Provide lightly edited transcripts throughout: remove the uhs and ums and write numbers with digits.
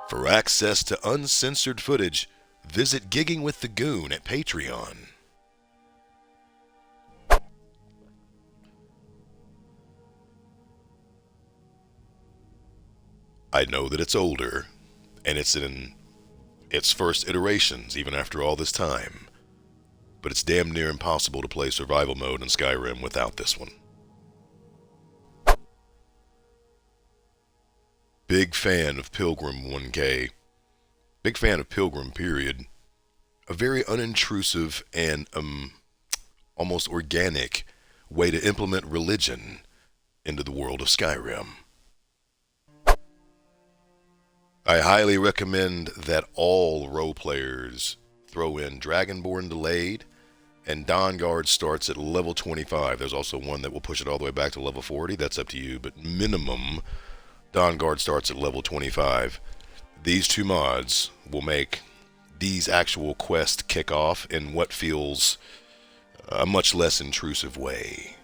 For access to uncensored footage, visit GiggingWithTheGoon at Patreon. I know that it's older, and it's in its first iterations even after all this time, but it's damn near impossible to play survival mode in Skyrim without this one. Big fan of Pilgrim 1K. Big fan of Pilgrim, period. A very unintrusive and almost organic way to implement religion into the world of Skyrim. I highly recommend that all role players throw in Dragonborn Delayed, and Dawnguard starts at level 25. There's also one that will push it all the way back to level 40. That's up to you, but minimum, Dawnguard starts at level 25. These two mods will make these actual quests kick off in what feels a much less intrusive way.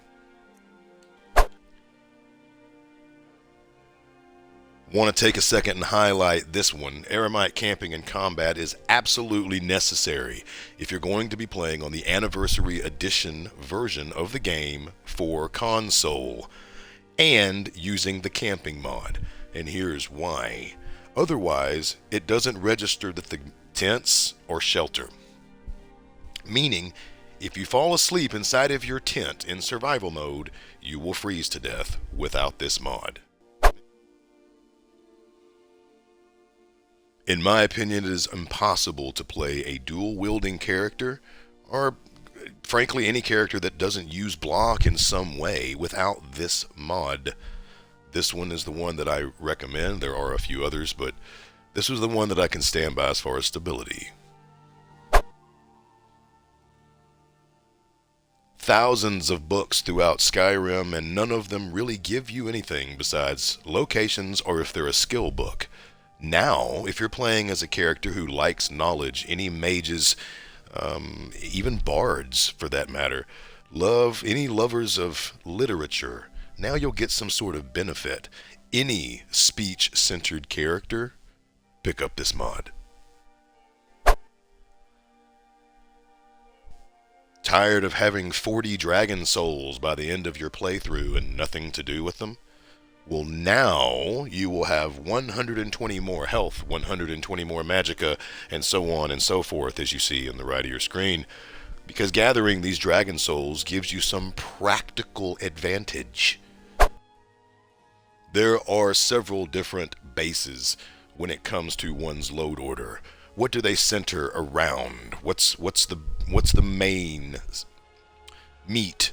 Want to take a second and highlight this one. Eremite camping in combat is absolutely necessary if you're going to be playing on the Anniversary Edition version of the game for console and using the camping mod. And here's why. Otherwise, it doesn't register that the tents or shelter. Meaning, if you fall asleep inside of your tent in survival mode, you will freeze to death without this mod. In my opinion, it is impossible to play a dual-wielding character, or frankly any character that doesn't use block in some way, without this mod. This one is the one that I recommend. There are a few others, but this was the one that I can stand by as far as stability. Thousands of books throughout Skyrim, and none of them really give you anything besides locations or if they're a skill book. Now, if you're playing as a character who likes knowledge, any mages, even bards for that matter, any lovers of literature, now you'll get some sort of benefit. Any speech-centered character, pick up this mod. Tired of having 40 dragon souls by the end of your playthrough and nothing to do with them? Well, now you will have 120 more health, 120 more magicka, and so on and so forth, as you see in the right of your screen, because gathering these dragon souls gives you some practical advantage. There are several different bases when it comes to one's load order. What do they center around? What's the main meat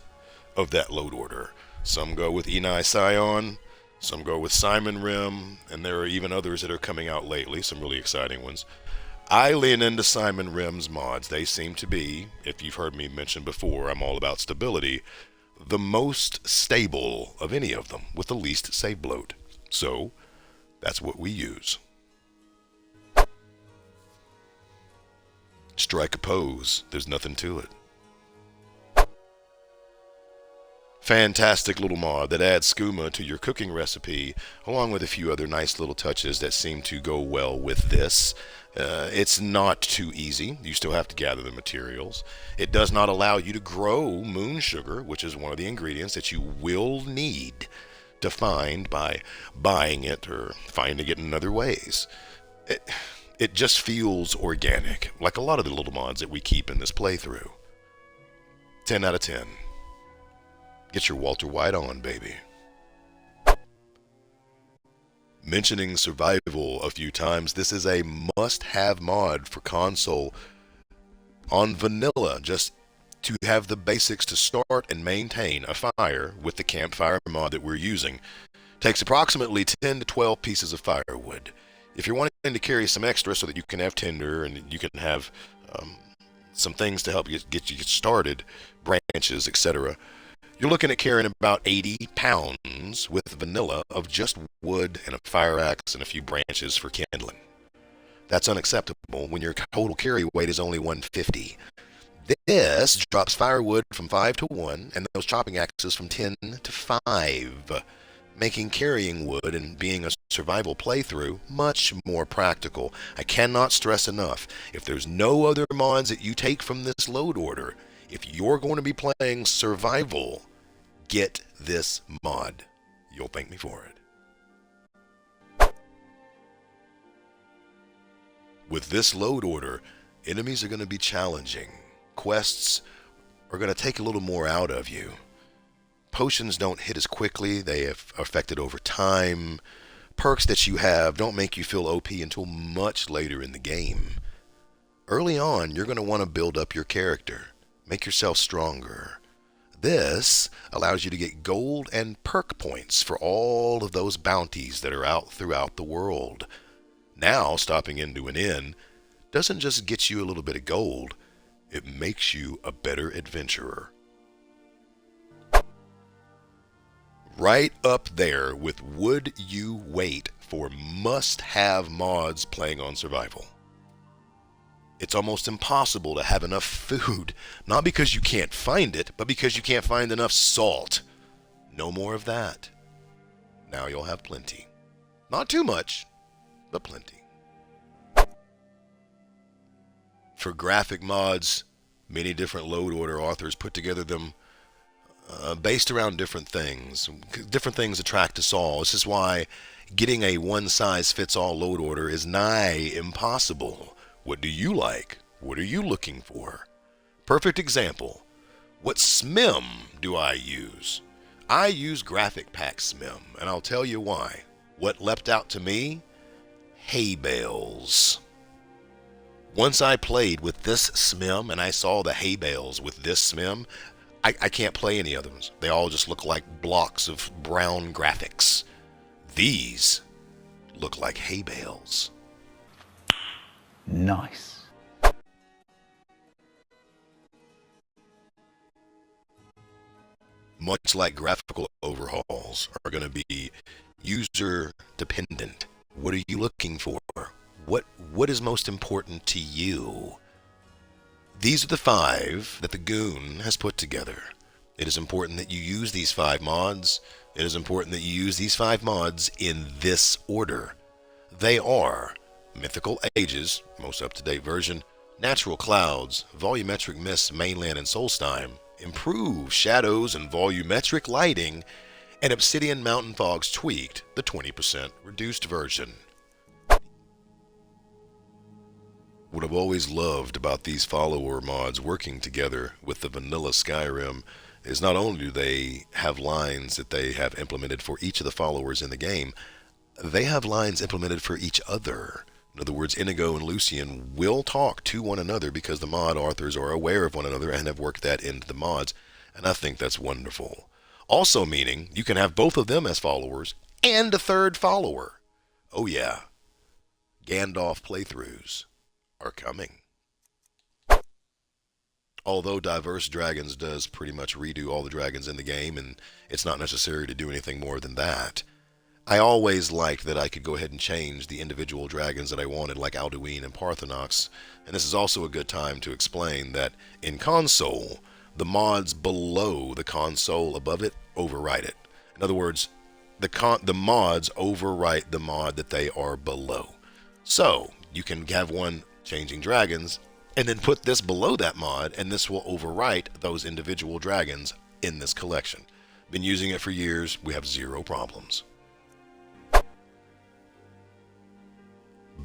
of that load order? Some go with Enai Scion. Some go with Simon Rim, and there are even others that are coming out lately, some really exciting ones. I lean into Simon Rim's mods. They seem to be, if you've heard me mention before, I'm all about stability, the most stable of any of them, with the least save bloat. So, that's what we use. Strike a pose. There's nothing to it. Fantastic little mod that adds skooma to your cooking recipe, along with a few other nice little touches that seem to go well with this. It's not too easy. You still have to gather the materials. It does not allow you to grow moon sugar, which is one of the ingredients that you will need to find by buying it or finding it in other ways. It just feels organic, like a lot of the little mods that we keep in this playthrough. 10 out of 10. Get your Walter White on, baby. Mentioning survival a few times, this is a must-have mod for console on vanilla, just to have the basics to start and maintain a fire with the campfire mod that we're using. Takes approximately 10 to 12 pieces of firewood. If you're wanting to carry some extra so that you can have tinder and you can have some things to help you get started, branches, etc., you're looking at carrying about 80 pounds with vanilla of just wood and a fire axe and a few branches for kindling. That's unacceptable when your total carry weight is only 150. This drops firewood from 5 to 1 and those chopping axes from 10 to 5. making carrying wood and being a survival playthrough much more practical. I cannot stress enough, if there's no other mods that you take from this load order, if you're going to be playing survival, get this mod. You'll thank me for it. With this load order, enemies are going to be challenging. Quests are going to take a little more out of you. Potions don't hit as quickly. They have affected over time. Perks that you have don't make you feel OP until much later in the game. Early on, you're going to want to build up your character. Make yourself stronger. This allows you to get gold and perk points for all of those bounties that are out throughout the world. Now, stopping into an inn doesn't just get you a little bit of gold, it makes you a better adventurer. Right up there with would you wait for must-have mods playing on survival. It's almost impossible to have enough food, not because you can't find it, but because you can't find enough salt. No more of that. Now you'll have plenty. Not too much, but plenty. For graphic mods, many different load order authors put together them based around different things. Different things attract us all. This is why getting a one-size-fits-all load order is nigh impossible. What do you like? What are you looking for? Perfect example. What SMIM do I use? I use Graphic Pack SMIM, and I'll tell you why. What leapt out to me? Hay bales. Once I played with this SMIM and I saw the hay bales with this SMIM, I can't play any other ones. They all just look like blocks of brown graphics. These look like hay bales. Nice. Much like graphical overhauls are going to be user dependent. What are you looking for? What is most important to you? These are the 5 that the Goon has put together. It is important that you use these 5 mods. It is important that you use these 5 mods in this order. They are Mythical Ages, most up-to-date version, Natural Clouds, Volumetric Mists, Mainland and Solstheim, Improved Shadows and Volumetric Lighting, and Obsidian Mountain Fogs Tweaked, the 20% reduced version. What I've always loved about these follower mods working together with the vanilla Skyrim is not only do they have lines that they have implemented for each of the followers in the game, they have lines implemented for each other. In other words, Inigo and Lucian will talk to one another because the mod authors are aware of one another and have worked that into the mods, and I think that's wonderful. Also meaning you can have both of them as followers and a third follower. Oh yeah, Gandalf playthroughs are coming. Although Diverse Dragons does pretty much redo all the dragons in the game, and it's not necessary to do anything more than that, I always liked that I could go ahead and change the individual dragons that I wanted, like Alduin and Parthenox. And this is also a good time to explain that in console, the mods below the console above it overwrite it. In other words, the mods overwrite the mod that they are below. So you can have one changing dragons and then put this below that mod, and this will overwrite those individual dragons in this collection. Been using it for years. We have 0 problems.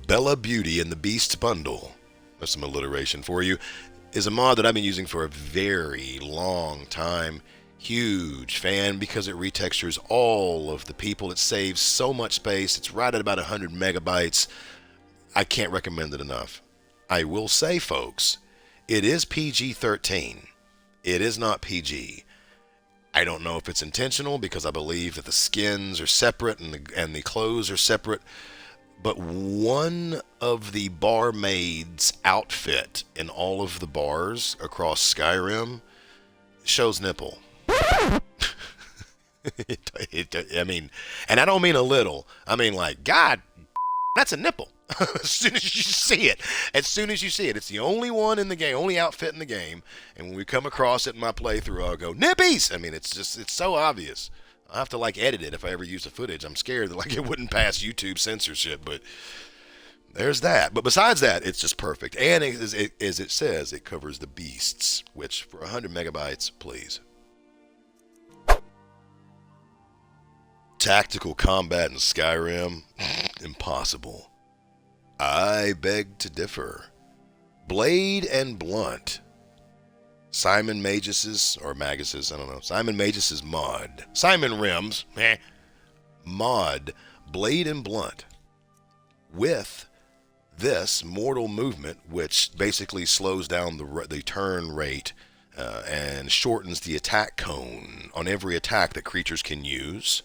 Bella Beauty and the Beasts bundle, there's some alliteration for you, is a mod that I've been using for a very long time. Huge fan because it retextures all of the people. It saves so much space. It's right at about 100 megabytes. I can't recommend it enough. I will say, folks, it is PG-13. It is not PG. I don't know if it's intentional because I believe that the skins are separate and the clothes are separate. But one of the barmaid's outfit in all of the bars across Skyrim shows nipple. I mean, and I don't mean a little. I mean like, God, that's a nipple. As soon as you see it. It's the only one in the game, only outfit in the game. And when we come across it in my playthrough, I'll go, nippies! I mean, it's so obvious. I'll have to like edit it if I ever use the footage. I'm scared that like it wouldn't pass YouTube censorship, but there's that. But besides that, it's just perfect. And as it says, it covers the beasts, which for 100 megabytes, please. Tactical combat in Skyrim? Impossible. I beg to differ. Blade and Blunt. Simon Magus's, or Magus's, I don't know. Simon Magus's mod. Simon Rims, mod. Blade and Blunt. With this mortal movement, which basically slows down the turn rate and shortens the attack cone on every attack that creatures can use.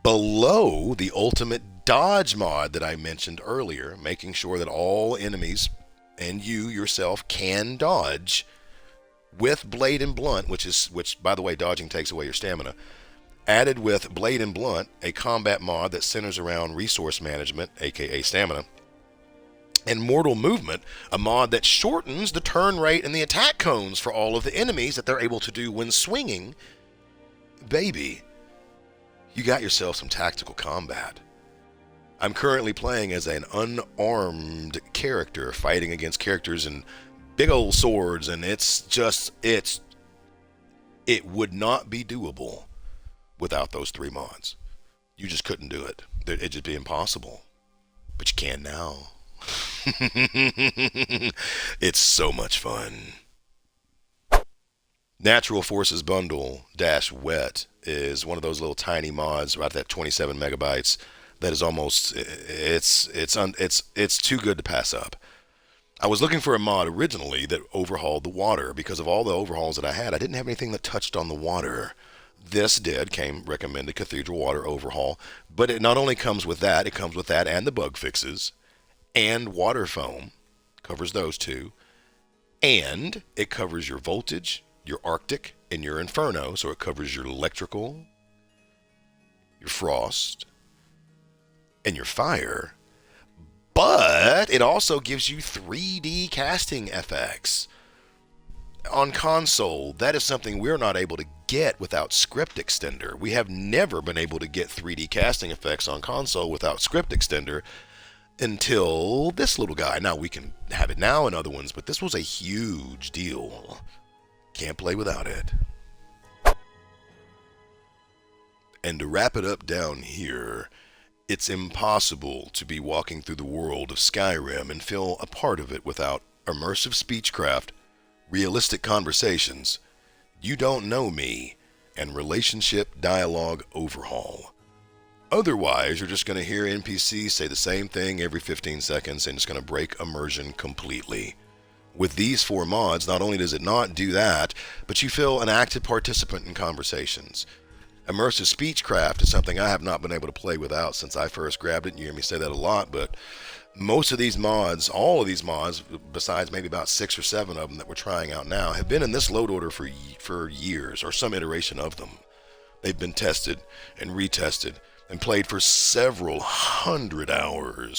Below the ultimate dodge mod that I mentioned earlier, making sure that all enemies and you yourself can dodge with Blade and Blunt, which by the way, dodging takes away your stamina. Added with Blade and Blunt, a combat mod that centers around resource management, aka stamina. And Mortal Movement, a mod that shortens the turn rate and the attack cones for all of the enemies that they're able to do when swinging. Baby, you got yourself some tactical combat. I'm currently playing as an unarmed character, fighting against characters in big old swords, and it would not be doable without those 3 mods. You just couldn't do it. It'd just be impossible. But you can now. It's so much fun. Natural Forces Bundle -wet is one of those little tiny mods, about that 27 megabytes, that is almost, it's too good to pass up. I was looking for a mod originally that overhauled the water. Because of all the overhauls that I had, I didn't have anything that touched on the water. This came recommended Cathedral Water Overhaul, but it not only comes with that, it comes with that and the bug fixes, and water foam, covers those two, and it covers your voltage, your Arctic, and your Inferno, so it covers your electrical, your frost, and your fire. But it also gives you 3D casting effects. On console, that is something we're not able to get without Script Extender. We have never been able to get 3D casting effects on console without Script Extender until this little guy. Now, we can have it now in other ones, but this was a huge deal. Can't play without it. And to wrap it up down here, it's impossible to be walking through the world of Skyrim and feel a part of it without immersive speechcraft, realistic conversations, you don't know me, and relationship dialogue overhaul. Otherwise, you're just going to hear NPCs say the same thing every 15 seconds, and it's going to break immersion completely. With these 4 mods, not only does it not do that, but you feel an active participant in conversations. Immersive speechcraft is something I have not been able to play without since I first grabbed it, and you hear me say that a lot, but most of these mods, all of these mods, besides maybe about 6 or 7 of them that we're trying out now, have been in this load order for years, or some iteration of them. They've been tested and retested and played for several hundred hours.